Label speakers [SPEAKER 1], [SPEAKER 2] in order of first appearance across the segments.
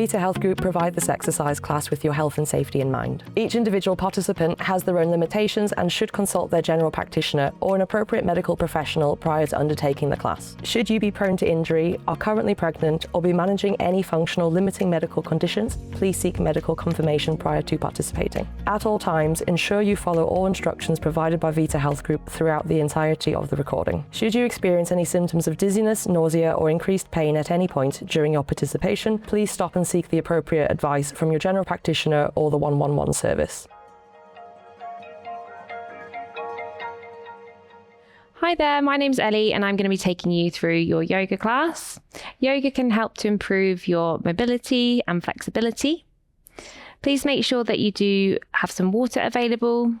[SPEAKER 1] Vita Health Group provide this exercise class with your health and safety in mind. Each individual participant has their own limitations and should consult their general practitioner or an appropriate medical professional prior to undertaking the class. Should you be prone to injury, are currently pregnant, or be managing any functional limiting medical conditions, please seek medical confirmation prior to participating. At all times, ensure you follow all instructions provided by Vita Health Group throughout the entirety of the recording. Should you experience any symptoms of dizziness, nausea, or increased pain at any point during your participation, please stop and seek the appropriate advice from your general practitioner or the 111 service.
[SPEAKER 2] Hi there, my name's Ellie and I'm going to be taking you through your yoga class. Yoga can help to improve your mobility and flexibility. Please make sure that you do have some water available.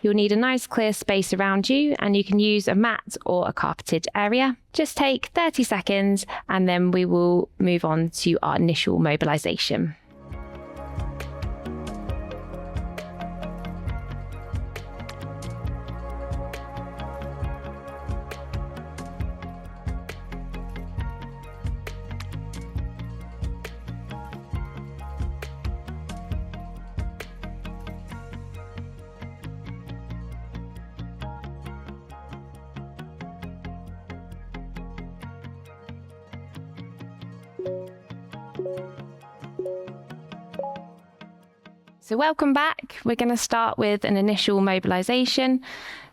[SPEAKER 2] You'll need a nice clear space around you and you can use a mat or a carpeted area. Just take 30 seconds and then we will move on to our initial mobilization. So welcome back. We're going to start with an initial mobilization.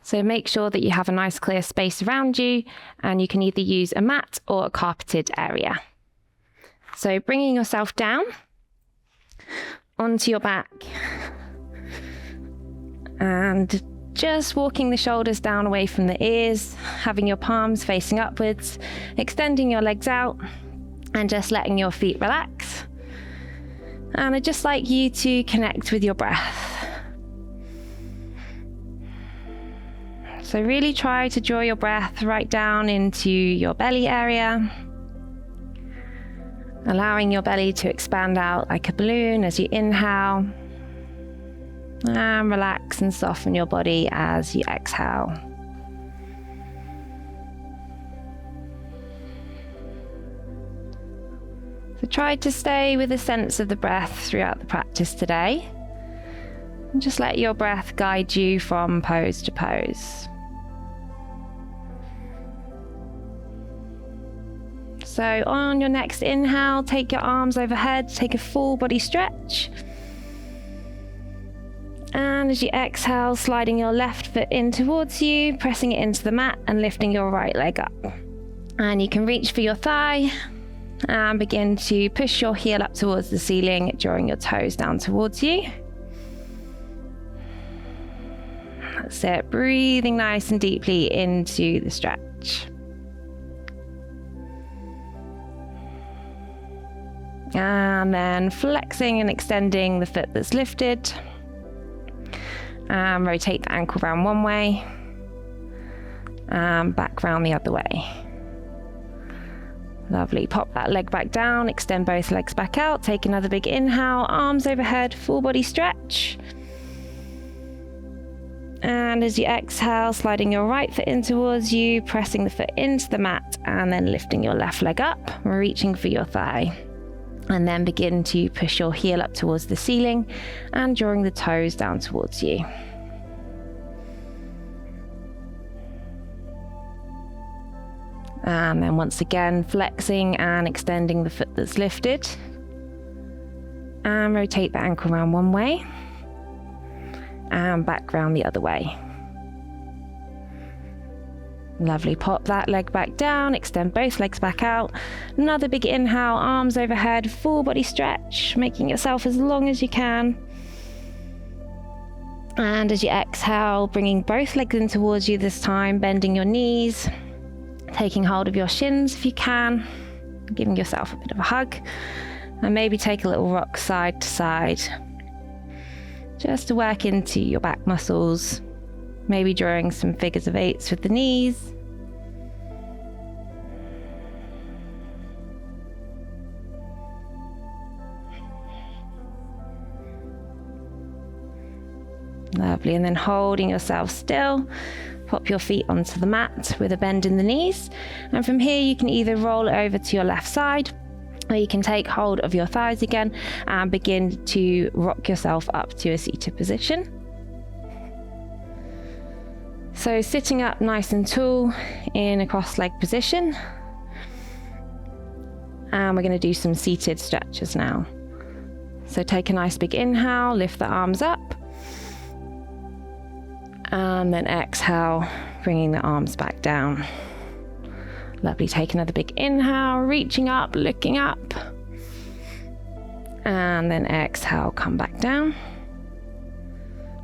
[SPEAKER 2] So make sure that you have a nice clear space around you and you can either use a mat or a carpeted area. So bringing yourself down onto your back and just walking the shoulders down away from the ears, having your palms facing upwards, extending your legs out and just letting your feet relax. And I'd just like you to connect with your breath. So really try to draw your breath right down into your belly area, allowing your belly to expand out like a balloon as you inhale, and relax and soften your body as you exhale. So try to stay with a sense of the breath throughout the practice today. And just let your breath guide you from pose to pose. So on your next inhale, take your arms overhead, take a full body stretch. And as you exhale, sliding your left foot in towards you, pressing it into the mat and lifting your right leg up. And you can reach for your thigh and begin to push your heel up towards the ceiling, drawing your toes down towards you. That's it, breathing nice and deeply into the stretch. And then flexing and extending the foot that's lifted. And rotate the ankle round one way and back round the other way. Lovely, pop that leg back down, extend both legs back out, take another big inhale, arms overhead, full body stretch. And as you exhale, sliding your right foot in towards you, pressing the foot into the mat and then lifting your left leg up, reaching for your thigh. And then begin to push your heel up towards the ceiling and drawing the toes down towards you. And then once again, flexing and extending the foot that's lifted. And rotate the ankle round one way. And back round the other way. Lovely, pop that leg back down, extend both legs back out. Another big inhale, arms overhead, full body stretch, making yourself as long as you can. And as you exhale, bringing both legs in towards you this time, bending your knees. Taking hold of your shins if you can, giving yourself a bit of a hug, and maybe take a little rock side to side, just to work into your back muscles, maybe drawing some figures of eights with the knees. Lovely, and then holding yourself still. Pop your feet onto the mat with a bend in the knees. And from here you can either roll over to your left side Or you can take hold of your thighs again and begin to rock yourself up to a seated position. So sitting up nice and tall in a cross-leg position. And we're going to do some seated stretches now. So take a nice big inhale, lift the arms up. And then exhale, bringing the arms back down. Lovely, take another big inhale, reaching up, looking up. And then exhale, come back down.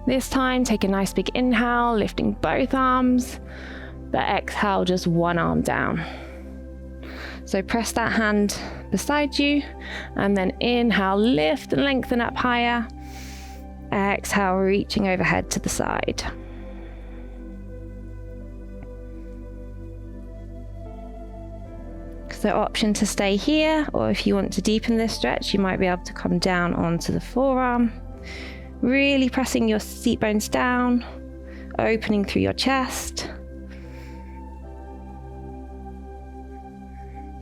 [SPEAKER 2] This time, take a nice big inhale, lifting both arms, but exhale, just one arm down. So press that hand beside you, and then inhale, lift and lengthen up higher. Exhale, reaching overhead to the side. So option to stay here, or if you want to deepen this stretch, you might be able to come down onto the forearm. Really pressing your seat bones down, opening through your chest.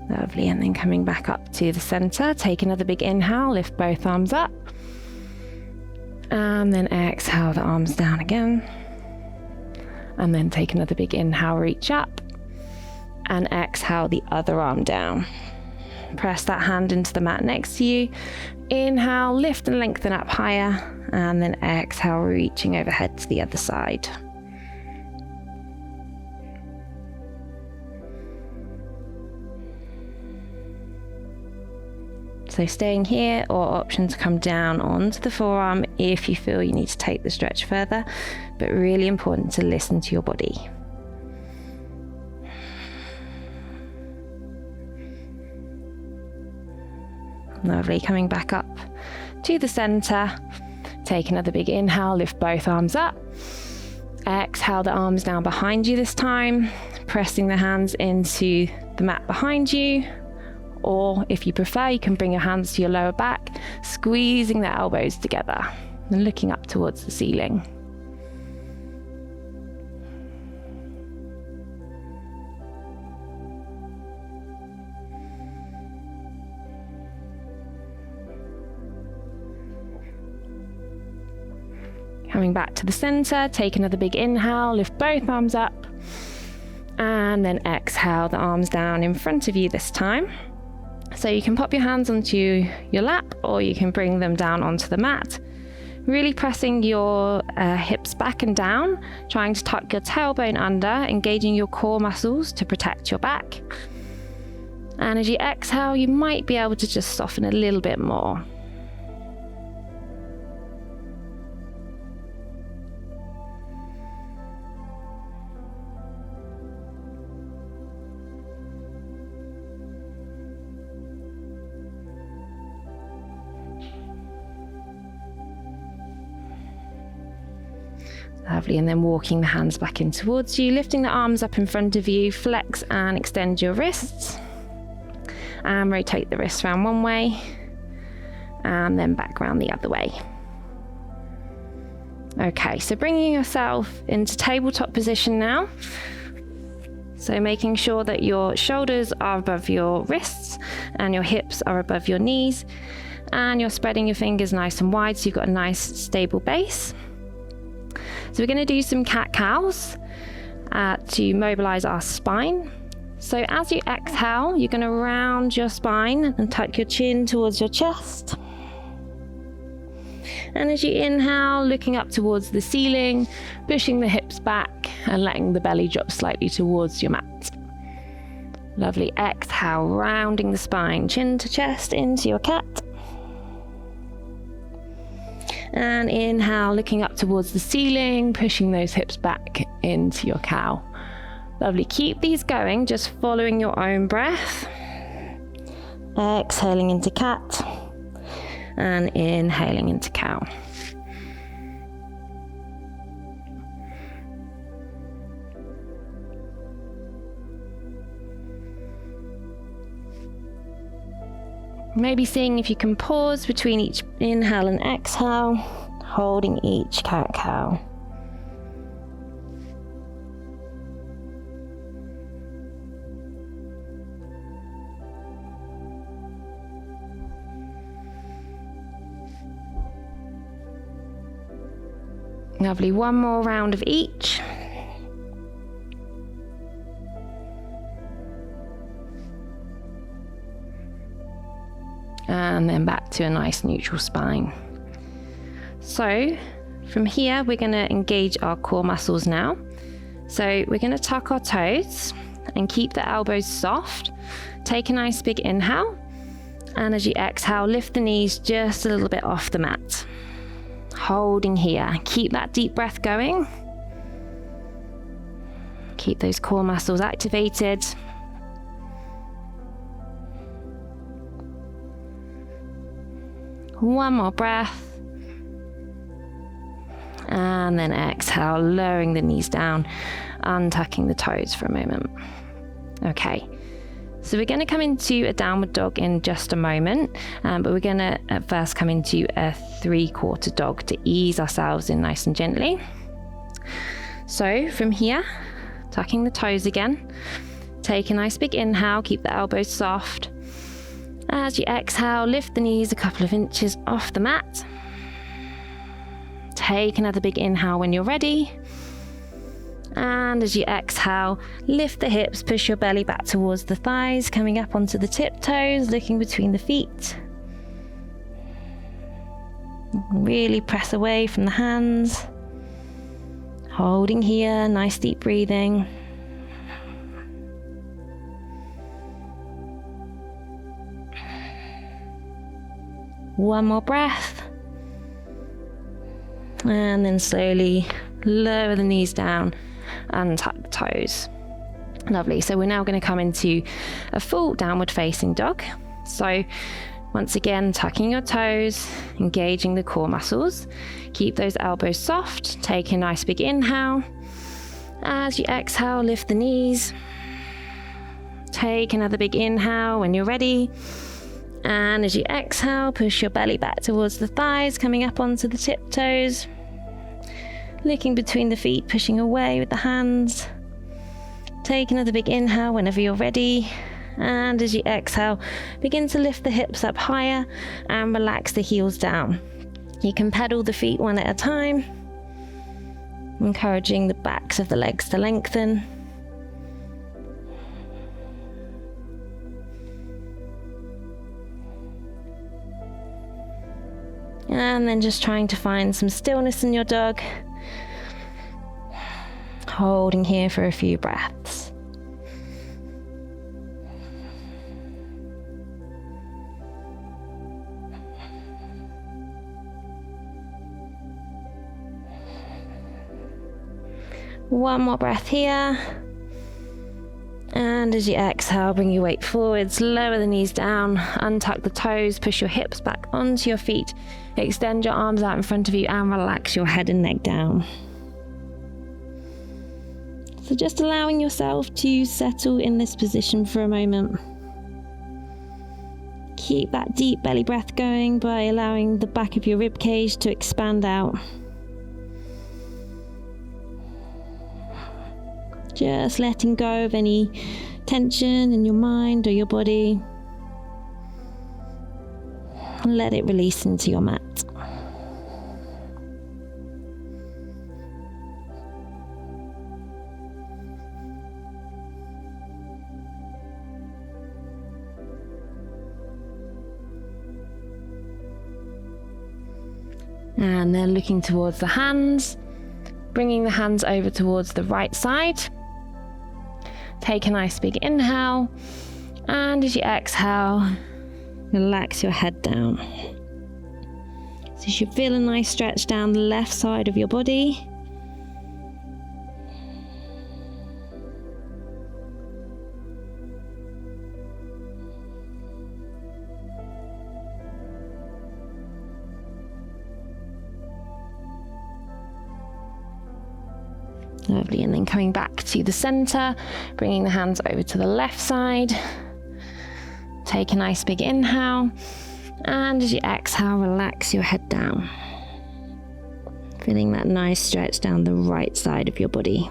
[SPEAKER 2] Lovely, and then coming back up to the center. Take another big inhale, lift both arms up. And then exhale the arms down again. And then take another big inhale, reach up. And exhale the other arm down. Press that hand into the mat next to you. Inhale, lift and lengthen up higher. And then exhale, reaching overhead to the other side. So staying here, or option to come down onto the forearm if you feel you need to take the stretch further, but really important to listen to your body. Lovely, coming back up to the center. Take another big inhale, lift both arms up. Exhale the arms down behind you this time, pressing the hands into the mat behind you. Or if you prefer, you can bring your hands to your lower back, squeezing the elbows together and looking up towards the ceiling. Coming back to the center, take another big inhale, lift both arms up, and then exhale the arms down in front of you this time. So you can pop your hands onto your lap, or you can bring them down onto the mat. Really pressing your hips back and down, trying to tuck your tailbone under, engaging your core muscles to protect your back. And as you exhale, you might be able to just soften a little bit more. Lovely, and then walking the hands back in towards you, lifting the arms up in front of you, flex and extend your wrists, and rotate the wrists around one way, and then back around the other way. Okay, so bringing yourself into tabletop position now. So making sure that your shoulders are above your wrists and your hips are above your knees, and you're spreading your fingers nice and wide so you've got a nice stable base. So we're going to do some cat-cows to mobilize our spine. So as you exhale, you're going to round your spine and tuck your chin towards your chest. And as you inhale, looking up towards the ceiling, pushing the hips back and letting the belly drop slightly towards your mat. Lovely. Exhale, rounding the spine, chin to chest into your cat. And inhale, looking up towards the ceiling, pushing those hips back into your cow. Lovely. Keep these going, just following your own breath. Exhaling into cat and inhaling into cow. Maybe seeing if you can pause between each inhale and exhale, holding each cat-cow. Lovely. One more round of each. And then back to a nice neutral spine. So from here, we're going to engage our core muscles now. So we're going to tuck our toes and keep the elbows soft. Take a nice big inhale. And as you exhale, lift the knees just a little bit off the mat. Holding here. Keep that deep breath going. Keep those core muscles activated. One more breath. And then exhale, lowering the knees down, untucking the toes for a moment. Okay. So we're going to come into a downward dog in just a moment, but we're going to at first come into a 3/4 dog to ease ourselves in nice and gently. So from here, tucking the toes again, take a nice big inhale, keep the elbows soft. As you exhale, lift the knees a couple of inches off the mat. Take another big inhale when you're ready. And as you exhale, lift the hips, push your belly back towards the thighs, coming up onto the tiptoes, looking between the feet. Really press away from the hands. Holding here, nice deep breathing. One more breath. And then slowly lower the knees down and tuck the toes. Lovely. So we're now going to come into a full downward facing dog. So once again, tucking your toes, engaging the core muscles. Keep those elbows soft. Take a nice big inhale. As you exhale, lift the knees. Take another big inhale when you're ready. And as you exhale, push your belly back towards the thighs, coming up onto the tiptoes. Looking between the feet, pushing away with the hands. Take another big inhale whenever you're ready. And as you exhale, begin to lift the hips up higher and relax the heels down. You can pedal the feet one at a time, encouraging the backs of the legs to lengthen. And then just trying to find some stillness in your dog. Holding here for a few breaths. One more breath here. And as you exhale, bring your weight forwards, lower the knees down, untuck the toes, push your hips back onto your feet, extend your arms out in front of you and relax your head and neck down. So just allowing yourself to settle in this position for a moment. Keep that deep belly breath going by allowing the back of your rib cage to expand out. Just letting go of any tension in your mind or your body. Let it release into your mat. And then looking towards the hands, bringing the hands over towards the right side. Take a nice big inhale, and as you exhale, relax your head down. So you should feel a nice stretch down the left side of your body. Lovely, and then coming back to the center, bringing the hands over to the left side. Take a nice big inhale, and as you exhale, relax your head down. Feeling that nice stretch down the right side of your body.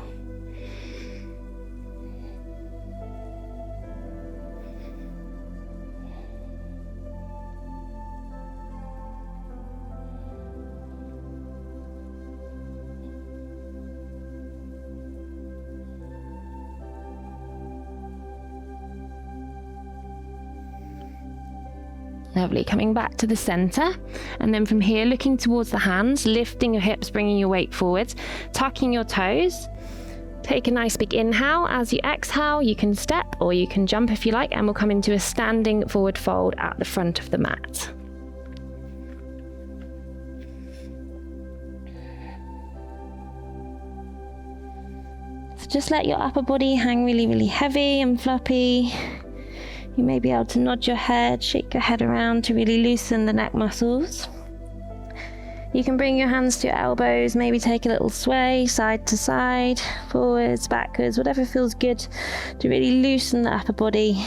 [SPEAKER 2] Lovely. Coming back to the center. And then from here, looking towards the hands, lifting your hips, bringing your weight forwards, tucking your toes. Take a nice big inhale. As you exhale, you can step or you can jump if you like, and we'll come into a standing forward fold at the front of the mat. So just let your upper body hang really, really heavy and floppy. You may be able to nod your head, shake your head around to really loosen the neck muscles. You can bring your hands to your elbows, maybe take a little sway side to side, forwards, backwards, whatever feels good to really loosen the upper body.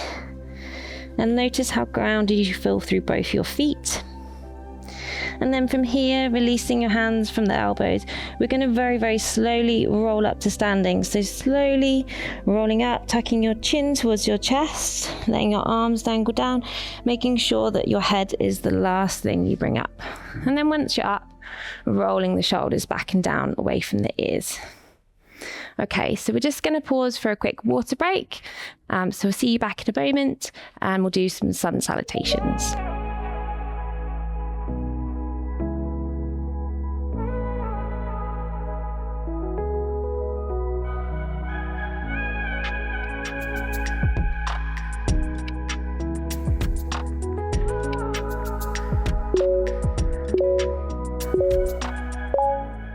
[SPEAKER 2] And notice how grounded you feel through both your feet. And then from here, releasing your hands from the elbows, we're going to very, very slowly roll up to standing. So slowly rolling up, tucking your chin towards your chest, letting your arms dangle down, making sure that your head is the last thing you bring up. And then once you're up, rolling the shoulders back and down away from the ears. Okay, so we're just going to pause for a quick water break. So we'll see you back in a moment, and we'll do some sun salutations.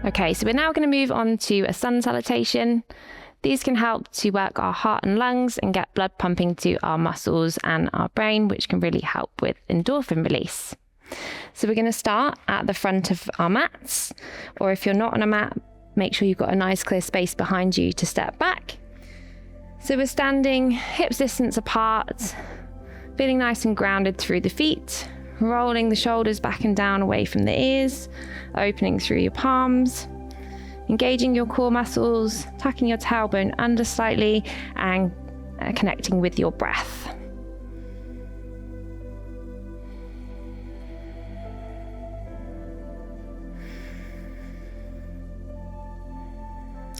[SPEAKER 2] Okay, so we're now going to move on to a sun salutation. These can help to work our heart and lungs and get blood pumping to our muscles and our brain, which can really help with endorphin release. So we're going to start at the front of our mats, or if you're not on a mat, make sure you've got a nice clear space behind you to step back. So we're standing hips distance apart, feeling nice and grounded through the feet, rolling the shoulders back and down away from the ears, opening through your palms, engaging your core muscles, tucking your tailbone under slightly, and connecting with your breath.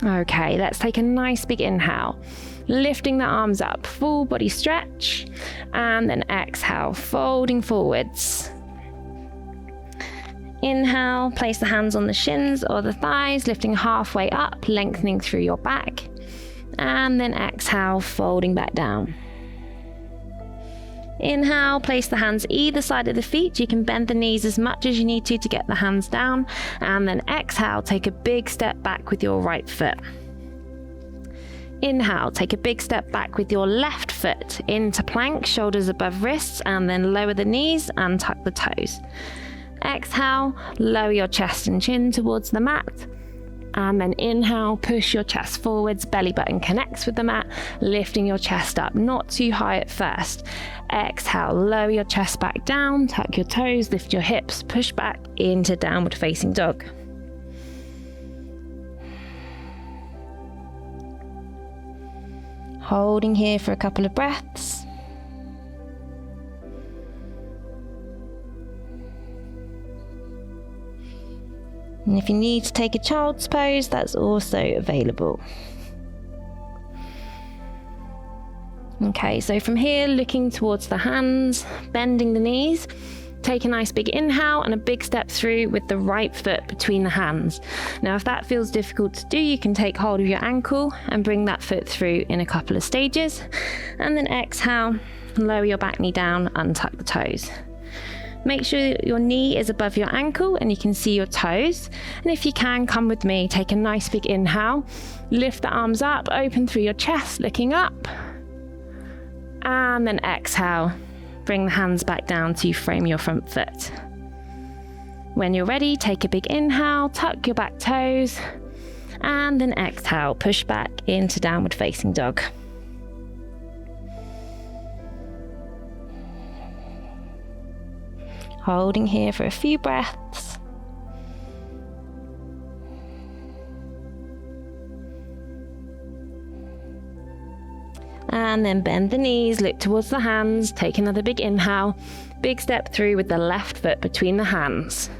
[SPEAKER 2] Okay, let's take a nice big inhale, lifting the arms up, full body stretch, and then exhale, folding forwards. Inhale, place the hands on the shins or the thighs, lifting halfway up, lengthening through your back, and then exhale, folding back down. Inhale, place the hands either side of the feet. You can bend the knees as much as you need to get the hands down, and then exhale, take a big step back with your right foot. Inhale, take a big step back with your left foot into plank, shoulders above wrists, and then lower the knees and tuck the toes. Exhale, lower your chest and chin towards the mat. And then inhale, push your chest forwards, belly button connects with the mat, lifting your chest up, not too high at first. Exhale, lower your chest back down, tuck your toes, lift your hips, push back into downward facing dog. Holding here for a couple of breaths. And if you need to take a child's pose, that's also available. Okay, so from here, looking towards the hands, bending the knees, take a nice big inhale and a big step through with the right foot between the hands. Now, if that feels difficult to do, you can take hold of your ankle and bring that foot through in a couple of stages. And then exhale, lower your back knee down, untuck the toes. Make sure your knee is above your ankle and you can see your toes. And if you can, come with me, take a nice big inhale, lift the arms up, open through your chest, looking up. And then exhale, bring the hands back down to frame your front foot. When you're ready, take a big inhale, tuck your back toes, and then exhale, push back into downward facing dog. Holding here for a few breaths. And then bend the knees, look towards the hands, take another big inhale, big step through with the left foot between the hands.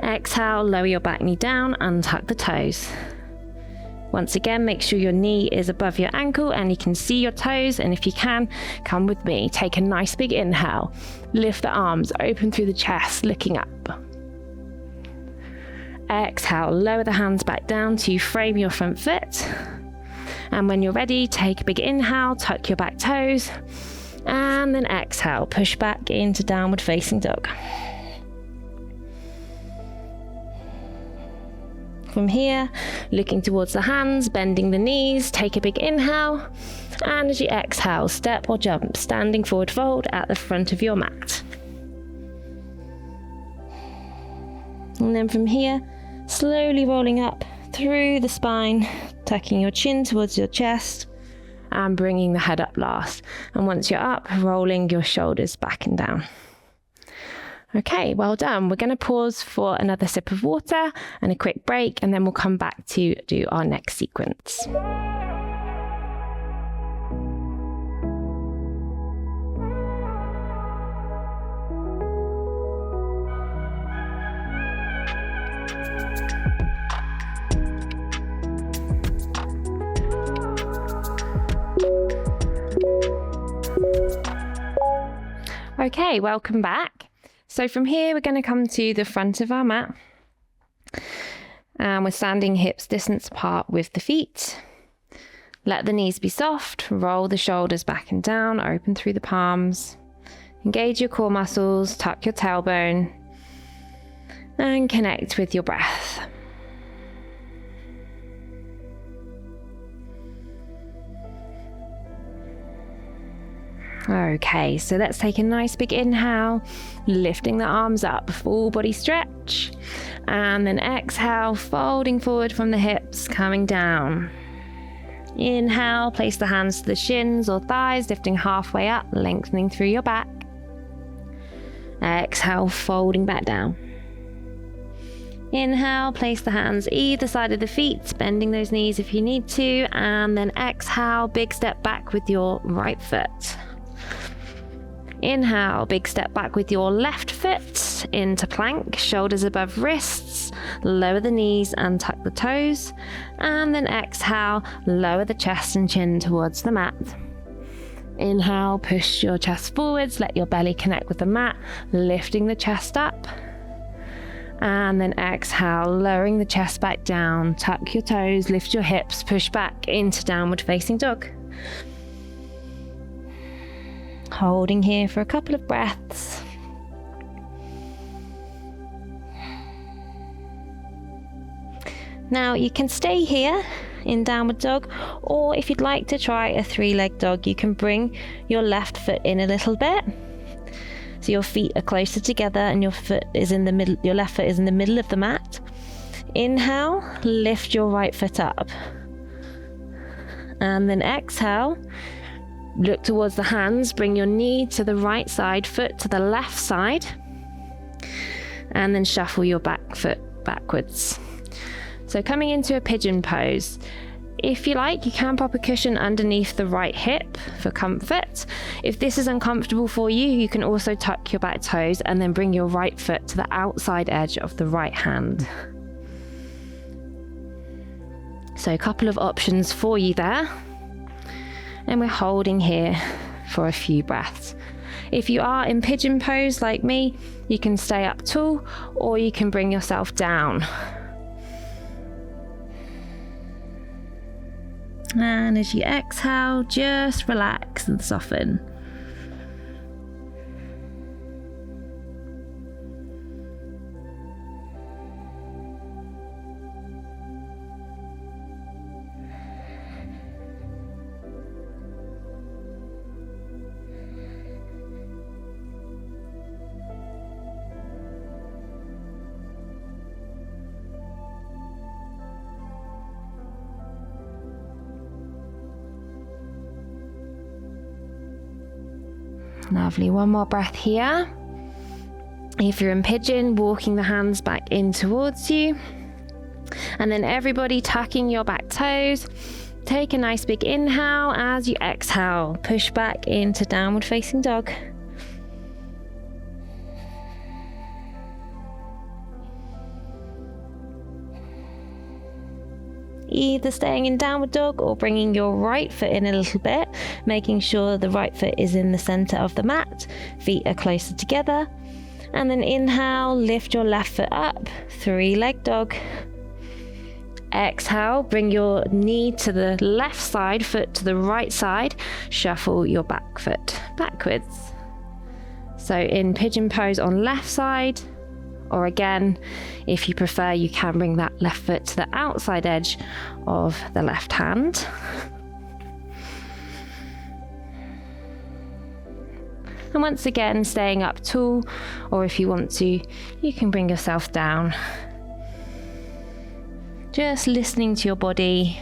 [SPEAKER 2] Exhale, lower your back knee down, untuck the toes. Once again, make sure your knee is above your ankle and you can see your toes. And if you can, come with me. Take a nice big inhale. Lift the arms, open through the chest, looking up. Exhale, lower the hands back down to frame your front foot. And when you're ready, take a big inhale, tuck your back toes. And then exhale, push back into downward facing dog. From here, looking towards the hands, bending the knees, take a big inhale, and as you exhale, step or jump, standing forward fold at the front of your mat. And then from here, slowly rolling up through the spine, tucking your chin towards your chest, and bringing the head up last. And once you're up, rolling your shoulders back and down. Okay, well done. We're going to pause for another sip of water and a quick break, and then we'll come back to do our next sequence. Okay, welcome back. So from here, we're going to come to the front of our mat. And we're standing hips distance apart with the feet. Let the knees be soft. Roll the shoulders back and down. Open through the palms. Engage your core muscles. Tuck your tailbone. And connect with your breath. Okay, so let's take a nice big inhale, lifting the arms up, full body stretch, and then exhale, folding forward from the hips, coming down. Inhale, place the hands to the shins or thighs, lifting halfway up, lengthening through your back. Exhale, folding back down. Inhale, place the hands either side of the feet, bending those knees if you need to, and then exhale, big step back with your right foot. Inhale, big step back with your left foot into plank, shoulders above wrists, lower the knees and tuck the toes, and then exhale, lower the chest and chin towards the mat. Inhale, push your chest forwards, let your belly connect with the mat, lifting the chest up. And then exhale, lowering the chest back down, tuck your toes, lift your hips, push back into downward facing dog. Holding here for a couple of breaths. Now you can stay here in downward dog, or if you'd like to try a 3-leg dog, you can bring your left foot in a little bit. So your feet are closer together and your foot is in the middle, your left foot is in the middle of the mat. Inhale, lift your right foot up. And then exhale, look towards the hands, bring your knee to the right side, foot to the left side, and then shuffle your back foot backwards. So coming into a pigeon pose. If you like, you can pop a cushion underneath the right hip for comfort. If this is uncomfortable for you, you can also tuck your back toes and then bring your right foot to the outside edge of the right hand. So a couple of options for you there. And we're holding here for a few breaths. If you are in pigeon pose like me, you can stay up tall or you can bring yourself down. And as you exhale, just relax and soften. Lovely, one more breath here. If you're in pigeon, walking the hands back in towards you. And then everybody tucking your back toes. Take a nice big inhale. As you exhale, push back into downward facing dog. either staying in downward dog or bringing your right foot in a little bit, making sure the right foot is in the center of the mat, feet are closer together. And then inhale, lift your left foot up, 3-leg dog. Exhale, bring your knee to the left side, foot to the right side, shuffle your back foot backwards. So in pigeon pose on left side, or again, if you prefer, you can bring that left foot to the outside edge of the left hand. And once again, staying up tall, or if you want to, you can bring yourself down. Just listening to your body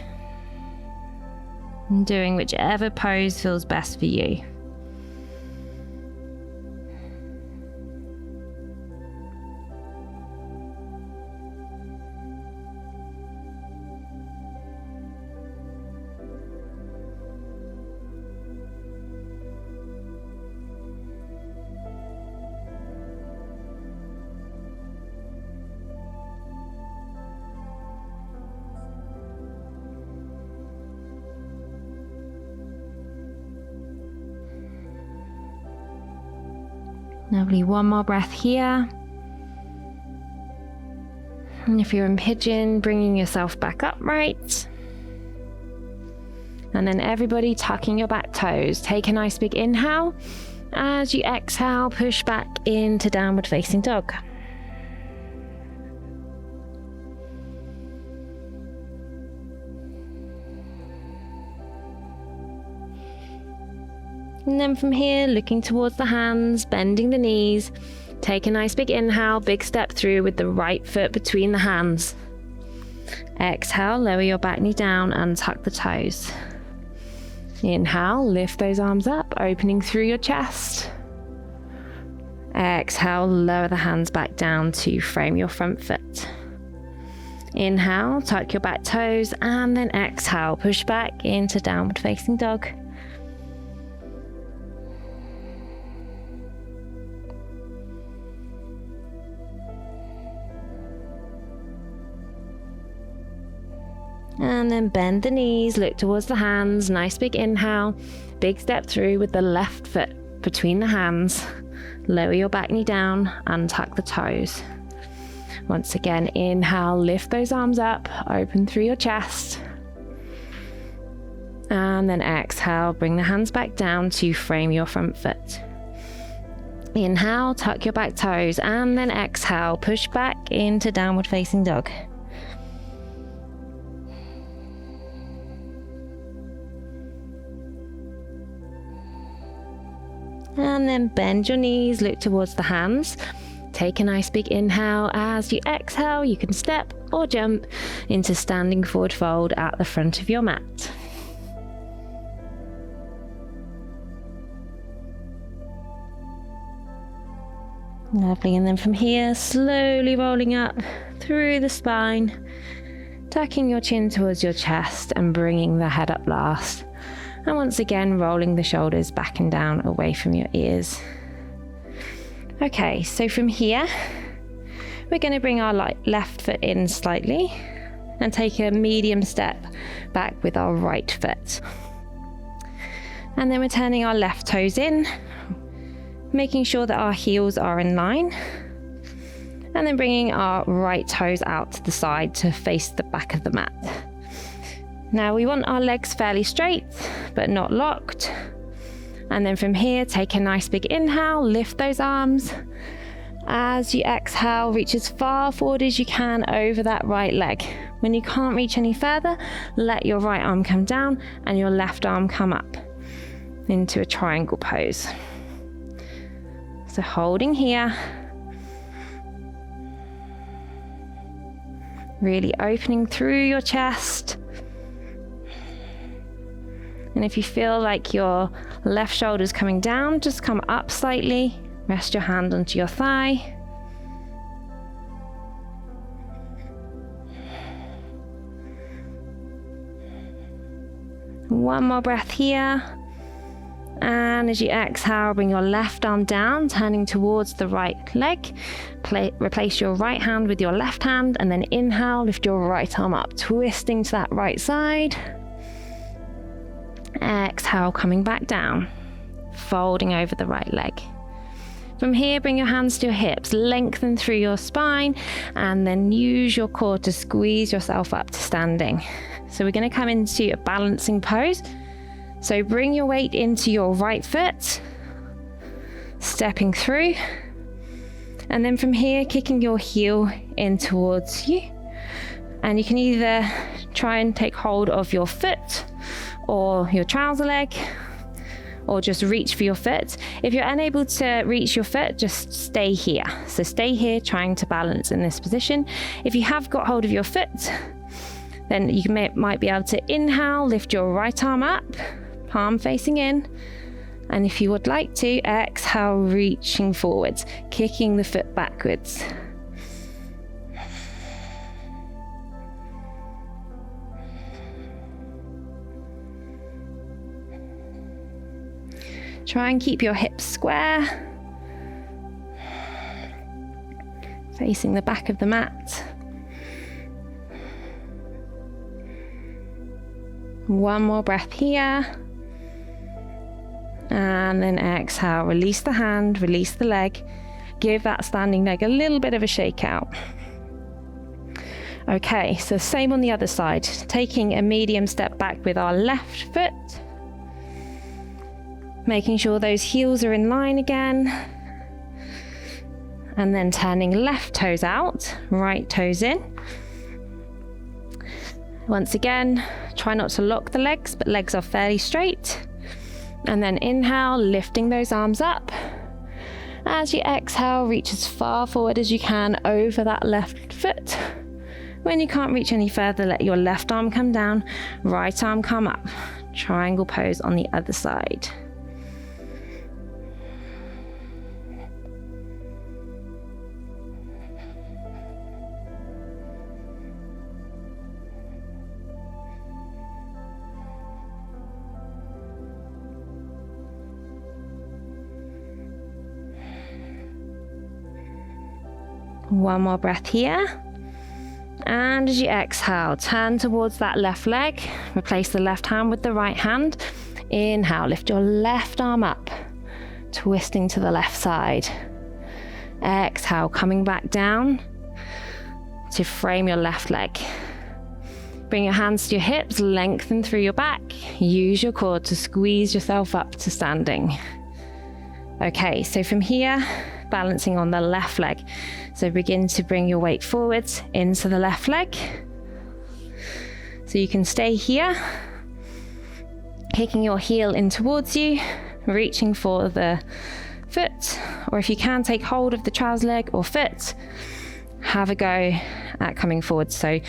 [SPEAKER 2] and doing whichever pose feels best for you. Lovely, one more breath here. And if you're in pigeon, bringing yourself back upright. And then everybody tucking your back toes. Take a nice big inhale. As you exhale, push back into downward facing dog. And then from here, looking towards the hands, bending the knees. Take a nice big inhale, big step through with the right foot between the hands. Exhale, lower your back knee down and tuck the toes. Inhale, lift those arms up, opening through your chest. Exhale, lower the hands back down to frame your front foot. Inhale, tuck your back toes, and then exhale, push back into downward facing dog. And then bend the knees, look towards the hands, nice big inhale, big step through with the left foot between the hands. Lower your back knee down and tuck the toes. Once again, inhale, lift those arms up, open through your chest. And then exhale, bring the hands back down to frame your front foot. Inhale, tuck your back toes, and then exhale, push back into downward facing dog. And then bend your knees, look towards the hands. Take a nice big inhale. As you exhale, you can step or jump into standing forward fold at the front of your mat. Lovely, and then from here, slowly rolling up through the spine, tucking your chin towards your chest and bringing the head up last. And once again, rolling the shoulders back and down away from your ears. Okay, so from here, we're going to bring our left foot in slightly and take a medium step back with our right foot. And then we're turning our left toes in, making sure that our heels are in line. And then bringing our right toes out to the side to face the back of the mat. Now we want our legs fairly straight, but not locked. And then from here, take a nice big inhale, lift those arms. As you exhale, reach as far forward as you can over that right leg. When you can't reach any further, let your right arm come down and your left arm come up into a triangle pose. So holding here. Really opening through your chest. And if you feel like your left shoulder is coming down, just come up slightly. Rest your hand onto your thigh. One more breath here. And as you exhale, bring your left arm down, turning towards the right leg. Replace your right hand with your left hand, and then inhale, lift your right arm up, twisting to that right side. Exhale, coming back down, folding over the right leg. From here, bring your hands to your hips, lengthen through your spine, and then use your core to squeeze yourself up to standing. So we're going to come into a balancing pose. So bring your weight into your right foot, stepping through, and then from here, kicking your heel in towards you. And you can either try and take hold of your foot or your trouser leg, or just reach for your foot. If you're unable to reach your foot, just stay here. So stay here, trying to balance in this position. If you have got hold of your foot, then you might be able to inhale, lift your right arm up, palm facing in. And if you would like to, exhale, reaching forwards, kicking the foot backwards. Try and keep your hips square, facing the back of the mat. One more breath here. And then exhale, release the hand, release the leg. Give that standing leg a little bit of a shake out. Okay, so same on the other side. Taking a medium step back with our left foot. Making sure those heels are in line again. And then turning left toes out, right toes in. Once again, try not to lock the legs, but legs are fairly straight. And then inhale, lifting those arms up. As you exhale, reach as far forward as you can over that left foot. When you can't reach any further, let your left arm come down, right arm come up. Triangle pose on the other side. One more breath here. And as you exhale, turn towards that left leg. Replace the left hand with the right hand. Inhale, lift your left arm up, twisting to the left side. Exhale, coming back down to frame your left leg. Bring your hands to your hips, lengthen through your back. Use your core to squeeze yourself up to standing. Okay, so from here, balancing on the left leg. So begin to bring your weight forwards into the left leg. So you can stay here, kicking your heel in towards you, reaching for the foot, or if you can, take hold of the trouser leg or foot. Have a go at coming forward. So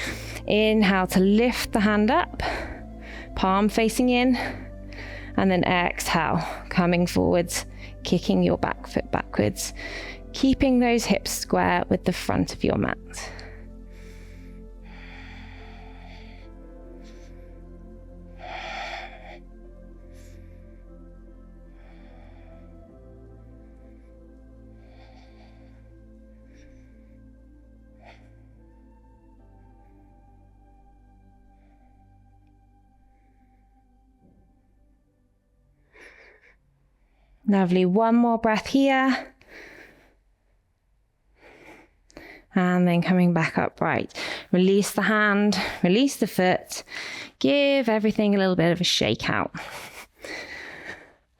[SPEAKER 2] inhale to lift the hand up, palm facing in, and then exhale, coming forwards, kicking your back foot backwards, keeping those hips square with the front of your mat. Lovely, one more breath here. And then coming back upright. Release the hand, release the foot. Give everything a little bit of a shake out.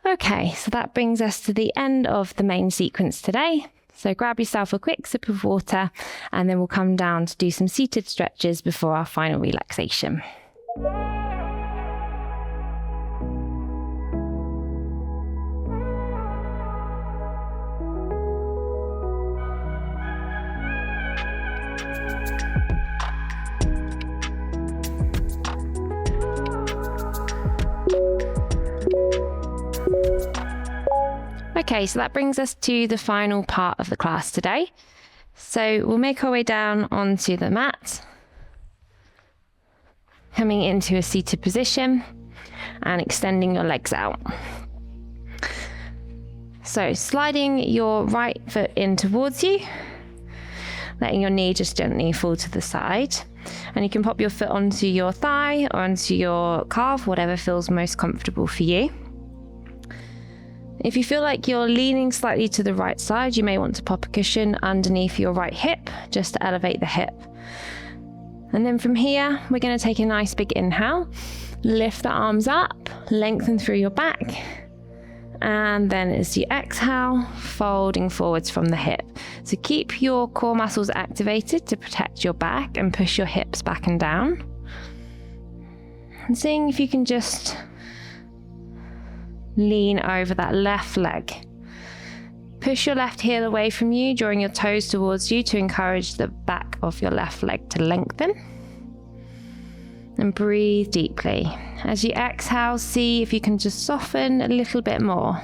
[SPEAKER 2] Okay, so that brings us to the end of the main sequence today. So grab yourself a quick sip of water, and then we'll come down to do some seated stretches before our final relaxation. Okay, so that brings us to the final part of the class today. So we'll make our way down onto the mat, coming into a seated position and extending your legs out. So sliding your right foot in towards you, letting your knee just gently fall to the side. And you can pop your foot onto your thigh or onto your calf, whatever feels most comfortable for you. If you feel like you're leaning slightly to the right side, you may want to pop a cushion underneath your right hip just to elevate the hip. And then from here, we're going to take a nice big inhale, lift the arms up, lengthen through your back. And then as you exhale, folding forwards from the hip. So keep your core muscles activated to protect your back and push your hips back and down. And seeing if you can just lean over that left leg. Push your left heel away from you, drawing your toes towards you to encourage the back of your left leg to lengthen. And breathe deeply. As you exhale, see if you can just soften a little bit more.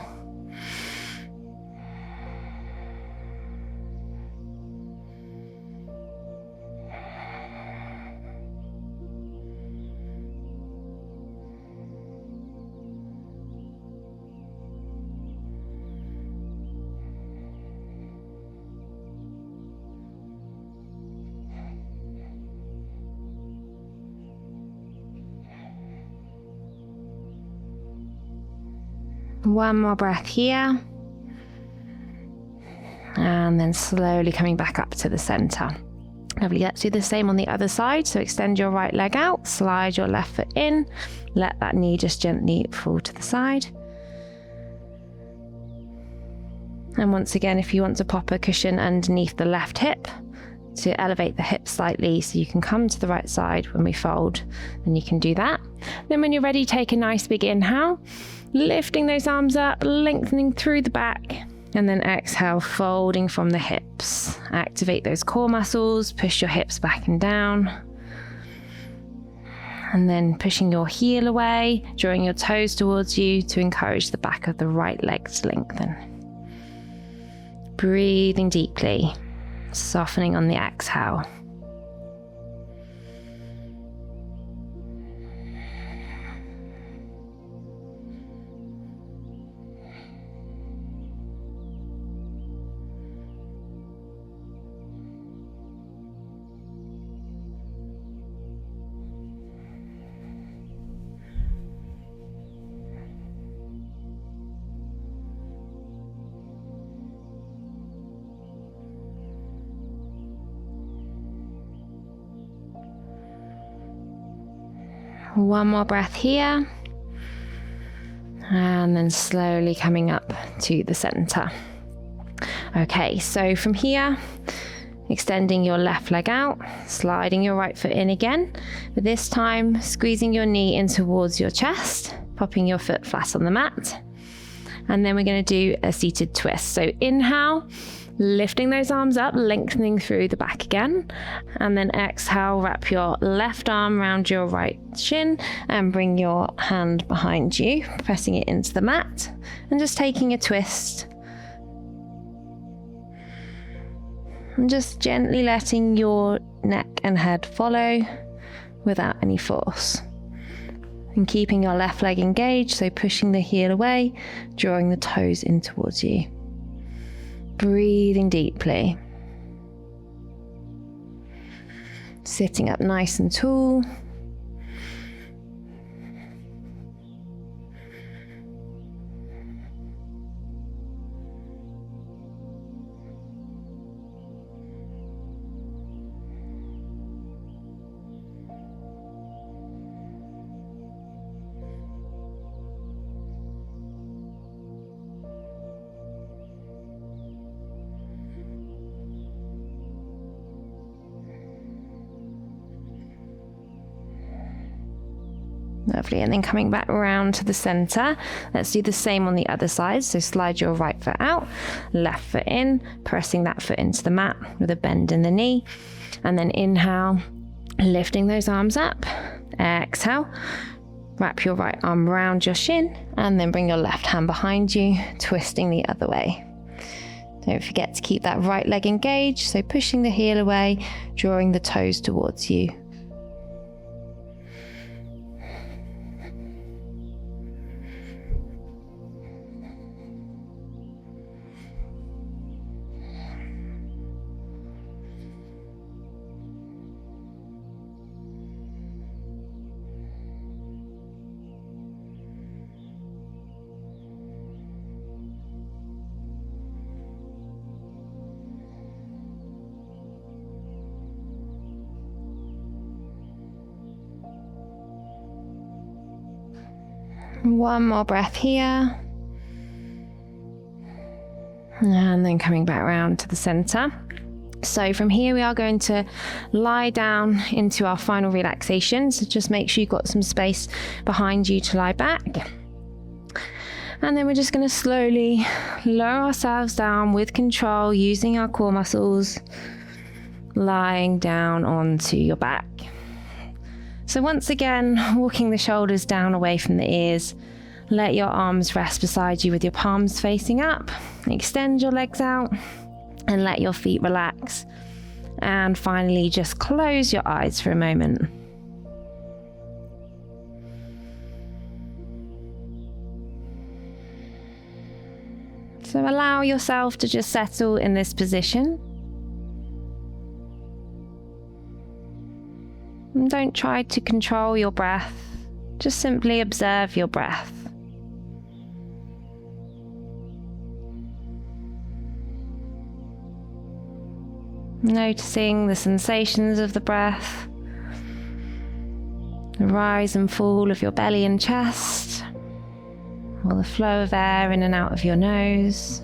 [SPEAKER 2] One more breath here. And then slowly coming back up to the center. Lovely, let's do the same on the other side. So extend your right leg out, slide your left foot in, let that knee just gently fall to the side. And once again, if you want to pop a cushion underneath the left hip to elevate the hip slightly so you can come to the right side when we fold, then you can do that. Then when you're ready, take a nice big inhale, lifting those arms up, lengthening through the back, and then exhale, folding from the hips. Activate those core muscles, push your hips back and down. And then pushing your heel away, drawing your toes towards you to encourage the back of the right leg to lengthen. Breathing deeply, softening on the exhale. One more breath here, and then slowly coming up to the center. Okay, so from here, extending your left leg out, sliding your right foot in again, but this time squeezing your knee in towards your chest, popping your foot flat on the mat. And then we're going to do a seated twist. So inhale, lifting those arms up, lengthening through the back again. And then exhale, wrap your left arm around your right shin and bring your hand behind you, pressing it into the mat and just taking a twist. And just gently letting your neck and head follow without any force. And keeping your left leg engaged, so pushing the heel away, drawing the toes in towards you. Breathing deeply. Sitting up nice and tall. Lovely, and then coming back around to the center, let's do the same on the other side. So slide your right foot out, left foot in, pressing that foot into the mat with a bend in the knee, and then inhale, lifting those arms up. Exhale, wrap your right arm around your shin, and then bring your left hand behind you, twisting the other way. Don't forget to keep that right leg engaged, so pushing the heel away, drawing the toes towards you. One more breath here. And then coming back around to the center. So from here we are going to lie down into our final relaxation. So just make sure you've got some space behind you to lie back. And then we're just going to slowly lower ourselves down with control using our core muscles, lying down onto your back. So once again, walking the shoulders down away from the ears. Let your arms rest beside you with your palms facing up. Extend your legs out and let your feet relax. And finally, just close your eyes for a moment. So allow yourself to just settle in this position. And don't try to control your breath. Just simply observe your breath. Noticing the sensations of the breath, the rise and fall of your belly and chest, or the flow of air in and out of your nose.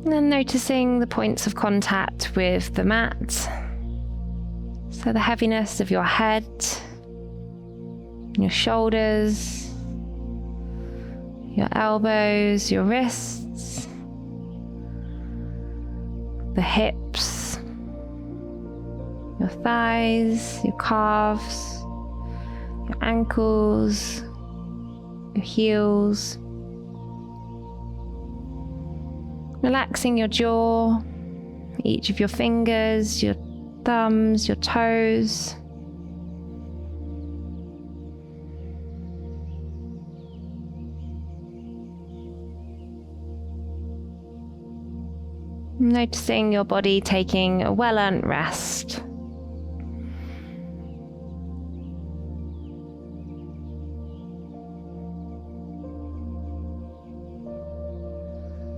[SPEAKER 2] And then noticing the points of contact with the mat. So the heaviness of your head, your shoulders, your elbows, your wrists, the hips, your thighs, your calves, your ankles, your heels. Relaxing your jaw, each of your fingers, your thumbs, your toes. Noticing your body taking a well-earned rest.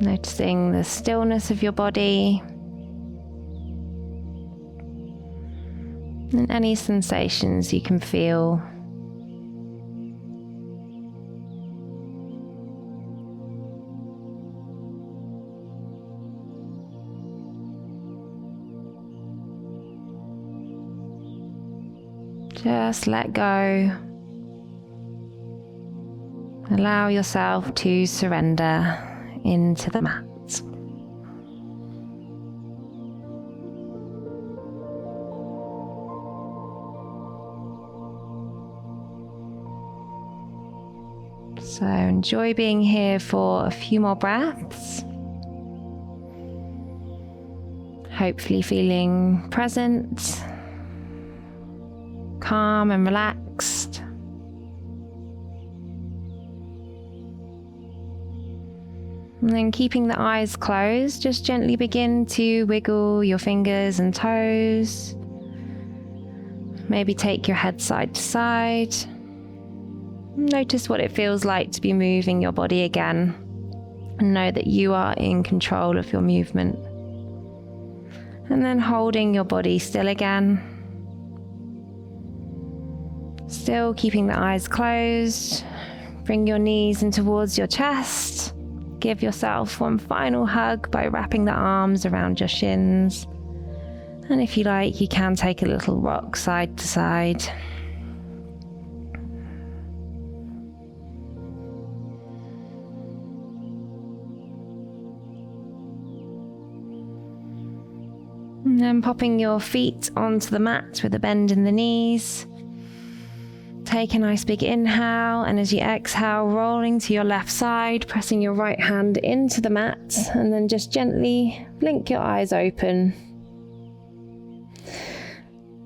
[SPEAKER 2] Noticing the stillness of your body and any sensations you can feel. Just let go. Allow yourself to surrender into the mat. So enjoy being here for a few more breaths. Hopefully feeling present, calm and relaxed. And then keeping the eyes closed, just gently begin to wiggle your fingers and toes. Maybe take your head side to side. Notice what it feels like to be moving your body again. And know that you are in control of your movement. And then holding your body still again. Still keeping the eyes closed. Bring your knees in towards your chest. Give yourself one final hug by wrapping the arms around your shins. And if you like, you can take a little rock side to side. And then popping your feet onto the mat with a bend in the knees. Take a nice big inhale, and as you exhale, rolling to your left side, pressing your right hand into the mat, and then just gently blink your eyes open.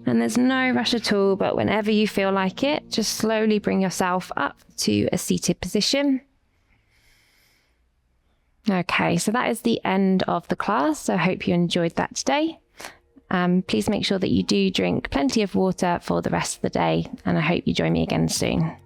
[SPEAKER 2] And there's no rush at all, but whenever you feel like it, just slowly bring yourself up to a seated position. Okay, so that is the end of the class. So I hope you enjoyed that today. Please make sure that you do drink plenty of water for the rest of the day, and I hope you join me again soon.